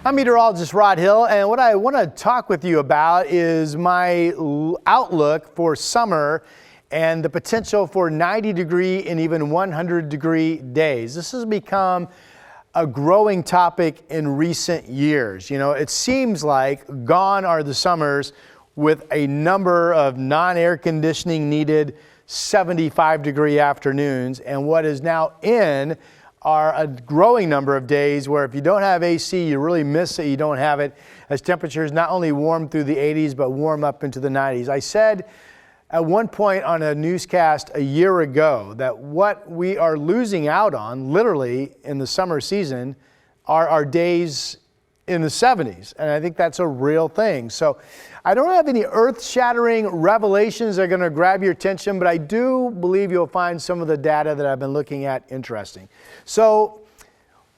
I'm meteorologist Rod Hill, and what I want to talk with you about is my outlook for summer and the potential for 90-degree and even 100-degree days. This has become a growing topic in recent years. You know, it seems like gone are the summers with a number of non-air conditioning needed 75-degree afternoons, and what is now in are a growing number of days where if you don't have AC, you really miss it. You don't have it as temperatures not only warm through the 80s, but warm up into the 90s. I said at one point on a newscast a year ago that what we are losing out on, literally in the summer season, are our days in the 70s. And I think that's a real thing. So I don't have any earth-shattering revelations that are going to grab your attention, but I do believe you'll find some of the data that I've been looking at interesting. So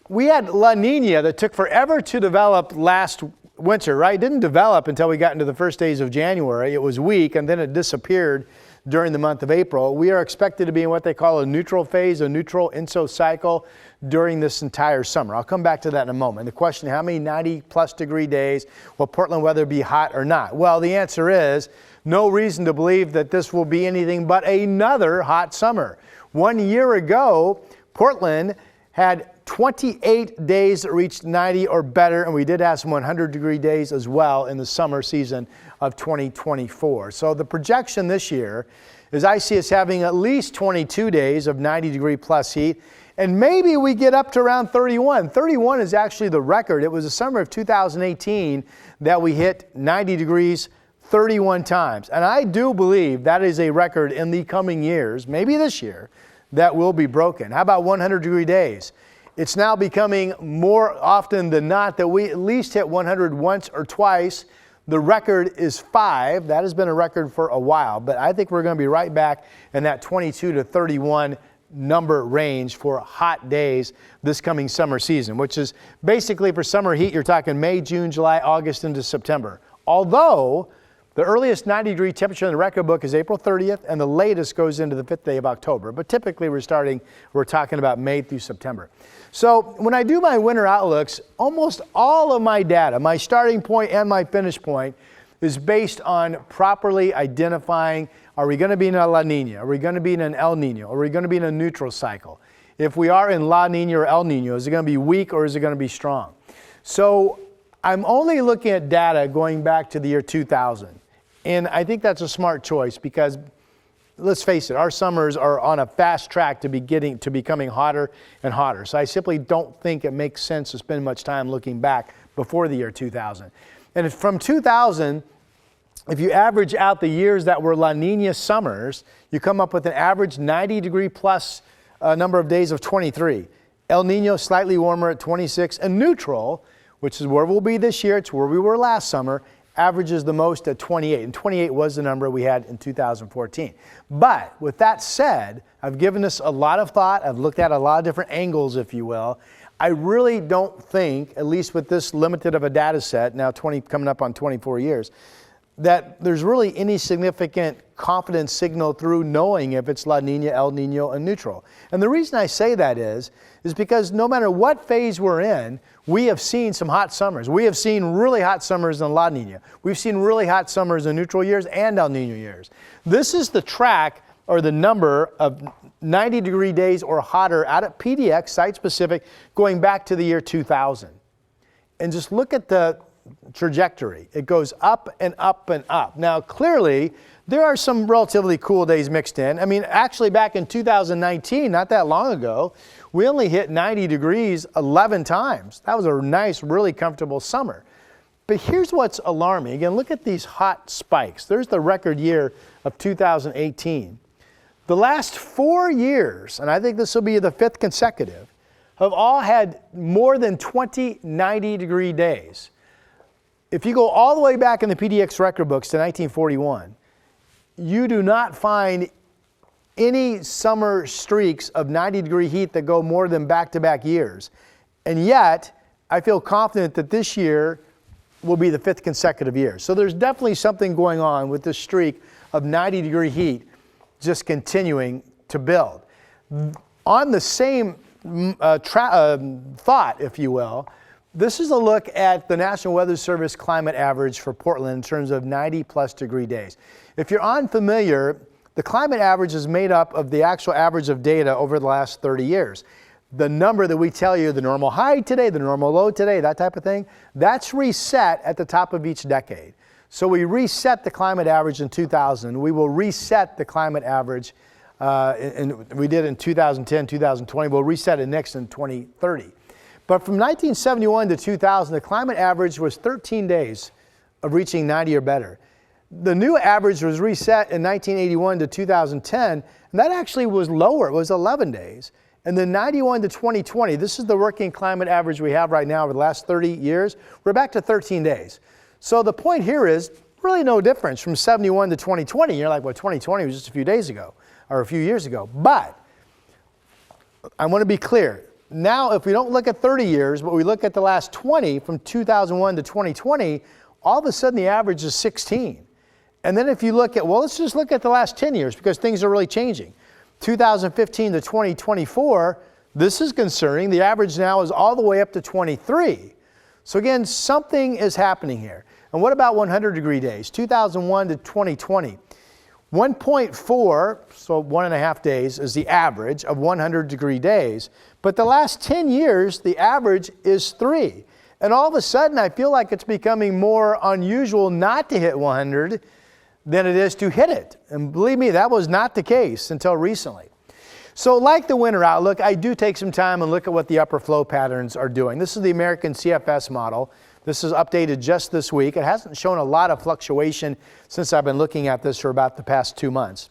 we had La Nina that took forever to develop last winter, right? It didn't develop until we got into the first days of January. It was weak, and then it disappeared during the month of April. We are expected to be in what they call a neutral phase, a neutral enso-cycle during this entire summer. I'll come back to that in a moment. The question, how many 90-plus degree days will Portland weather be hot or not? Well, the answer is no reason to believe that this will be anything but another hot summer. 1 year ago, Portland had 28 days that reached 90 or better, and we did have some 100-degree days as well in the summer season of 2024. So the projection this year is I see us having at least 22 days of 90-degree plus heat, and maybe we get up to around 31. 31 is actually the record. It was the summer of 2018 that we hit 90 degrees 31 times, and I do believe that is a record in the coming years, maybe this year, that will be broken. How about 100-degree days? It's now becoming more often than not that we at least hit 100 once or twice. The record is 5. That has been a record for a while, but I think we're going to be right back in that 22 to 31 number range for hot days this coming summer season, which is basically for summer heat, you're talking May, June, July, August into September. Although the earliest 90-degree temperature in the record book is April 30th, and the latest goes into the 5th day of October. But typically we're talking about May through September. So when I do my winter outlooks, almost all of my data, my starting point and my finish point, is based on properly identifying, are we going to be in a La Nina? Are we going to be in an El Nino? Are we going to be in a neutral cycle? If we are in La Nina or El Nino, is it going to be weak or is it going to be strong? So I'm only looking at data going back to the year 2000. And I think that's a smart choice because, let's face it, our summers are on a fast track to becoming hotter and hotter. So I simply don't think it makes sense to spend much time looking back before the year 2000. And from 2000, if you average out the years that were La Nina summers, you come up with an average 90-degree plus number of days of 23. El Nino slightly warmer at 26, and neutral, which is where we'll be this year, it's where we were last summer, averages the most at 28, and 28 was the number we had in 2014. But with that said, I've given this a lot of thought. I've looked at a lot of different angles, if you will. I really don't think, at least with this limited of a data set, now coming up on 24 years, that there's really any significant confidence signal through knowing if it's La Nina, El Nino, and neutral. And the reason I say that is because no matter what phase we're in, we have seen some hot summers. We have seen really hot summers in La Nina. We've seen really hot summers in neutral years and El Nino years. This is the track or the number of 90-degree days or hotter out at PDX, site-specific, going back to the year 2000. And just look at the trajectory. It goes up and up and up. Now, clearly, there are some relatively cool days mixed in. I mean, actually back in 2019, not that long ago, we only hit 90 degrees 11 times. That was a nice, really comfortable summer. But here's what's alarming. Again, look at these hot spikes. There's the record year of 2018. The last 4 years, and I think this will be the 5th consecutive, have all had more than 20 90-degree days. If you go all the way back in the PDX record books to 1941, you do not find any summer streaks of 90-degree heat that go more than back-to-back years. And yet, I feel confident that this year will be the 5th consecutive year. So there's definitely something going on with this streak of 90-degree heat just continuing to build. On the same thought, if you will, This is a look at the National Weather Service climate average for Portland in terms of 90+ degree days. If you're unfamiliar, the climate average is made up of the actual average of data over the last 30 years. The number that we tell you, the normal high today, the normal low today, that type of thing, that's reset at the top of each decade. So we reset the climate average in 2000. We will reset the climate average, we did in 2010, 2020. We'll reset it next in 2030. But from 1971 to 2000, the climate average was 13 days of reaching 90 or better. The new average was reset in 1981 to 2010, and that actually was lower. It was 11 days. And then 91 to 2020, this is the working climate average we have right now over the last 30 years, we're back to 13 days. So the point here is really no difference from 71 to 2020. You're like, well, 2020 was just a few days ago or a few years ago. But I want to be clear. Now, if we don't look at 30 years, but we look at the last 20, from 2001 to 2020, all of a sudden the average is 16. And then if you look at, well, let's just look at the last 10 years because things are really changing. 2015 to 2024, this is concerning. The average now is all the way up to 23. So again, something is happening here. And what about 100 degree days? 2001 to 2020. 1.4, so 1.5 days, is the average of 100 degree days. But the last 10 years, the average is 3. And all of a sudden, I feel like it's becoming more unusual not to hit 100 than it is to hit it. And believe me, that was not the case until recently. So like the winter outlook, I do take some time and look at what the upper flow patterns are doing. This is the American CFS model. This is updated just this week. It hasn't shown a lot of fluctuation since I've been looking at this for about the past 2 months.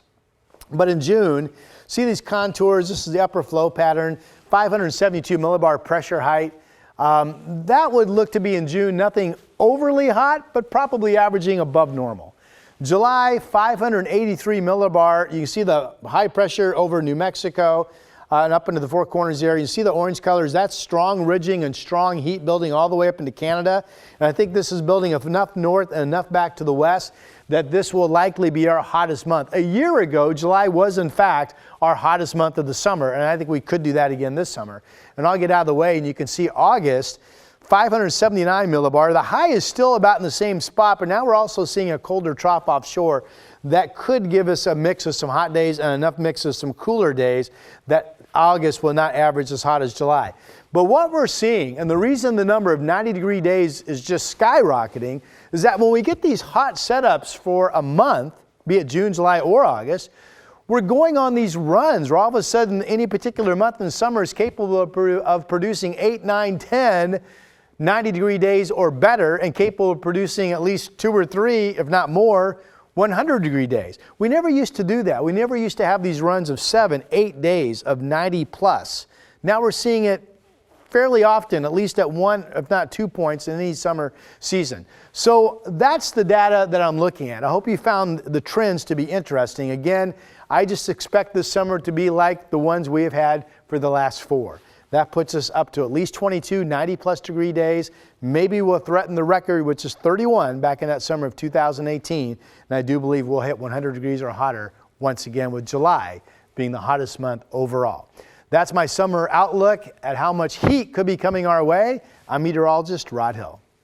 But in June, see these contours? This is the upper flow pattern, 572 millibar pressure height. That would look to be in June nothing overly hot, but probably averaging above normal. July, 583 millibar. You can see the high pressure over New Mexico and up into the Four Corners area. You see the orange colors. That's strong ridging and strong heat building all the way up into Canada. And I think this is building enough north and enough back to the west that this will likely be our hottest month. A year ago, July was in fact our hottest month of the summer, and I think we could do that again this summer. And I'll get out of the way, and you can see August, 579 millibar. The high is still about in the same spot, but now we're also seeing a colder trough offshore that could give us a mix of some hot days and enough mix of some cooler days that August will not average as hot as July. But what we're seeing, and the reason the number of 90 degree days is just skyrocketing, is that when we get these hot setups for a month, be it June, July, or August, we're going on these runs where all of a sudden any particular month in summer is capable of producing 8, 9, 10 90 degree days or better, and capable of producing at least 2 or 3, if not more, 100 degree days. We never used to do that. We never used to have these runs of 7, 8 days of 90 plus. Now we're seeing it fairly often, at least at 1, if not 2 points in any summer season. So that's the data that I'm looking at. I hope you found the trends to be interesting. Again, I just expect this summer to be like the ones we have had for the last 4. That puts us up to at least 22 90+ degree days. Maybe we'll threaten the record, which is 31 back in that summer of 2018. And I do believe we'll hit 100 degrees or hotter once again, with July being the hottest month overall. That's my summer outlook at how much heat could be coming our way. I'm meteorologist Rod Hill.